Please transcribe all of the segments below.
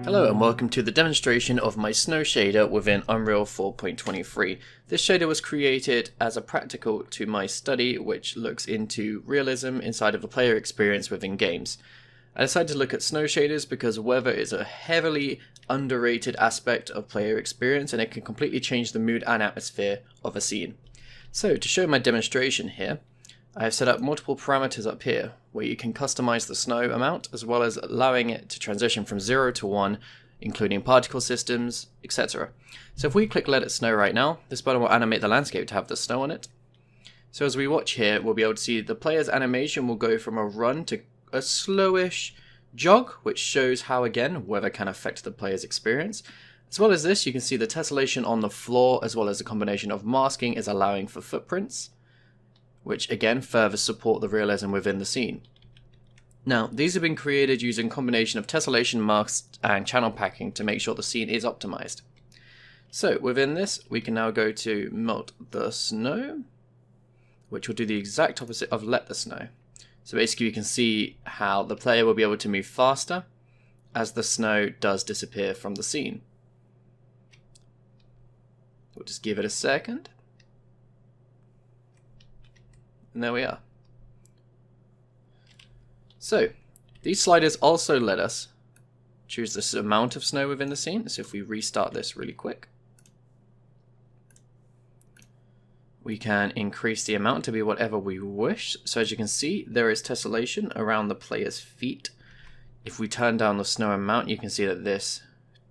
Hello and welcome to the demonstration of my snow shader within Unreal 4.23. This shader was created as a practical to my study which looks into realism inside of a player experience within games. I decided to look at snow shaders because weather is a heavily underrated aspect of player experience and it can completely change the mood and atmosphere of a scene. So to show my demonstration here, I have set up multiple parameters up here where you can customize the snow amount as well as allowing it to transition from 0 to 1, including particle systems, etc. So if we click let it snow right now, this button will animate the landscape to have the snow on it. So as we watch here, we'll be able to see the player's animation will go from a run to a slowish jog, which shows how again weather can affect the player's experience. As well as this, you can see the tessellation on the floor as well as a combination of masking is allowing for footprints, which again further support the realism within the scene. Now, these have been created using a combination of tessellation, masks, and channel packing to make sure the scene is optimized. So within this, we can now go to melt the snow, which will do the exact opposite of let the snow. So basically you can see how the player will be able to move faster as the snow does disappear from the scene. We'll just give it a second. And there we are. So, these sliders also let us choose this amount of snow within the scene. So if we restart this really quick, we can increase the amount to be whatever we wish. So as you can see, there is tessellation around the player's feet. If we turn down the snow amount, you can see that this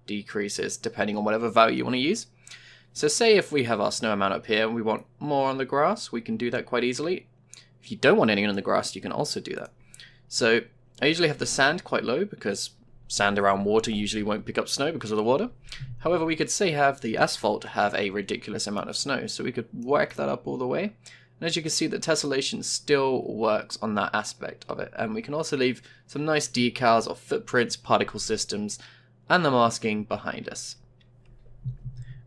decreases depending on whatever value you want to use. So say if we have our snow amount up here and we want more on the grass, we can do that quite easily. If you don't want any on the grass, you can also do that. So I usually have the sand quite low because sand around water usually won't pick up snow because of the water. However, we could say have the asphalt have a ridiculous amount of snow. So we could whack that up all the way. And as you can see, the tessellation still works on that aspect of it. And we can also leave some nice decals of footprints, particle systems, and the masking behind us.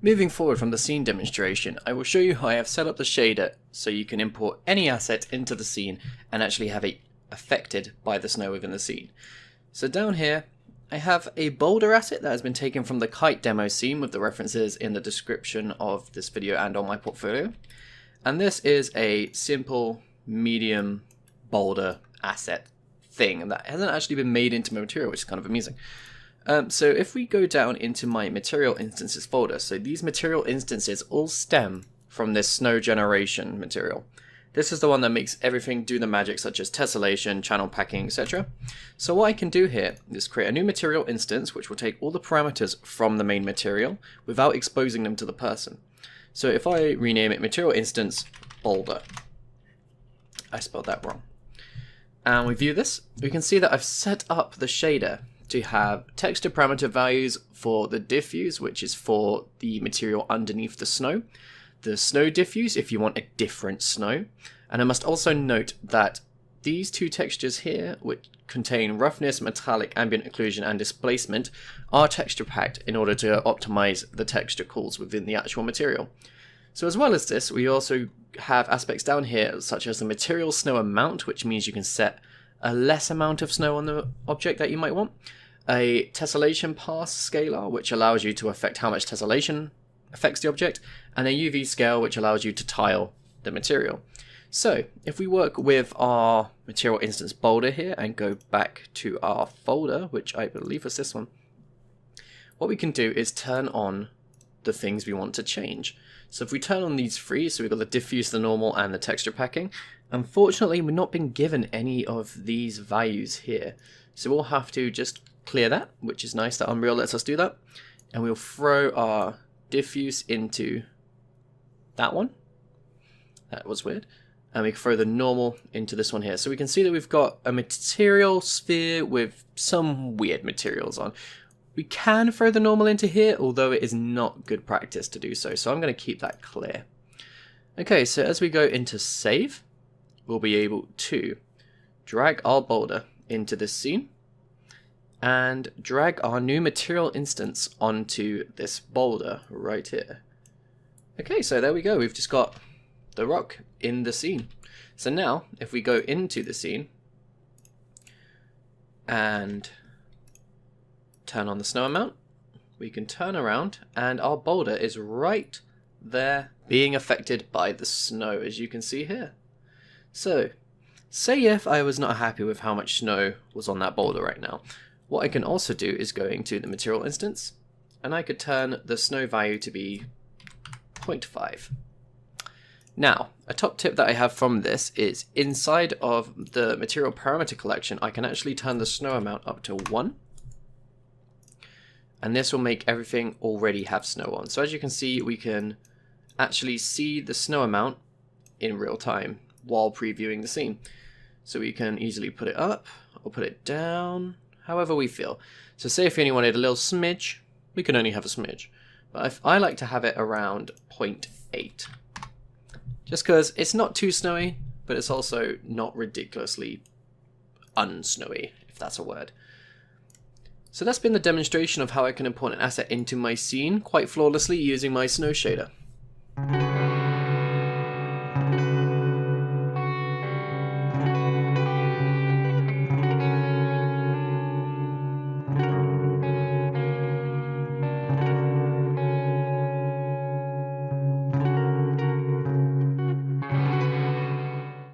Moving forward from the scene demonstration, I will show you how I have set up the shader so you can import any asset into the scene and actually have it affected by the snow within the scene. So down here, I have a boulder asset that has been taken from the kite demo scene with the references in the description of this video and on my portfolio. And this is a simple medium boulder asset thing that hasn't actually been made into material, which is kind of amusing. So if we go down into my material instances folder, so these material instances all stem from this snow generation material. This is the one that makes everything do the magic such as tessellation, channel packing, etc. So what I can do here is create a new material instance which will take all the parameters from the main material without exposing them to the person. So if I rename it material instance boulder, I spelled that wrong. And we view this, we can see that I've set up the shader to have texture parameter values for the diffuse, which is for the material underneath the snow diffuse if you want a different snow. And I must also note that these two textures here, which contain roughness, metallic, ambient occlusion, and displacement, are texture packed in order to optimize the texture calls within the actual material. So as well as this, we also have aspects down here such as the material snow amount, which means you can set a less amount of snow on the object that you might want. A tessellation pass scalar, which allows you to affect how much tessellation affects the object, and a UV scale, which allows you to tile the material. So if we work with our material instance boulder here and go back to our folder, which I believe was this one, what we can do is turn on the things we want to change. So if we turn on these three, so we've got the diffuse, the normal, and the texture packing, unfortunately we've not been given any of these values here. So we'll have to just clear that, which is nice that Unreal lets us do that. And we'll throw our diffuse into that one. That was weird. And we can throw the normal into this one here. So we can see that we've got a material sphere with some weird materials on. We can throw the normal into here, although it is not good practice to do so. So I'm going to keep that clear. Okay, so as we go into save, we'll be able to drag our boulder into this scene and drag our new material instance onto this boulder right here. Okay, so there we go. We've just got the rock in the scene. So now, if we go into the scene and turn on the snow amount, we can turn around and our boulder is right there being affected by the snow, as you can see here. So, say if I was not happy with how much snow was on that boulder right now, what I can also do is go into the material instance, and I could turn the snow value to be 0.5. Now, a top tip that I have from this is inside of the material parameter collection, I can actually turn the snow amount up to 1. And this will make everything already have snow on. So as you can see, we can actually see the snow amount in real time while previewing the scene. So we can easily put it up or put it down, however we feel. So say if you only wanted a little smidge, we can only have a smidge. But if I like to have it around 0.8. Just because it's not too snowy, but it's also not ridiculously unsnowy, if that's a word. So that's been the demonstration of how I can import an asset into my scene quite flawlessly using my snow shader.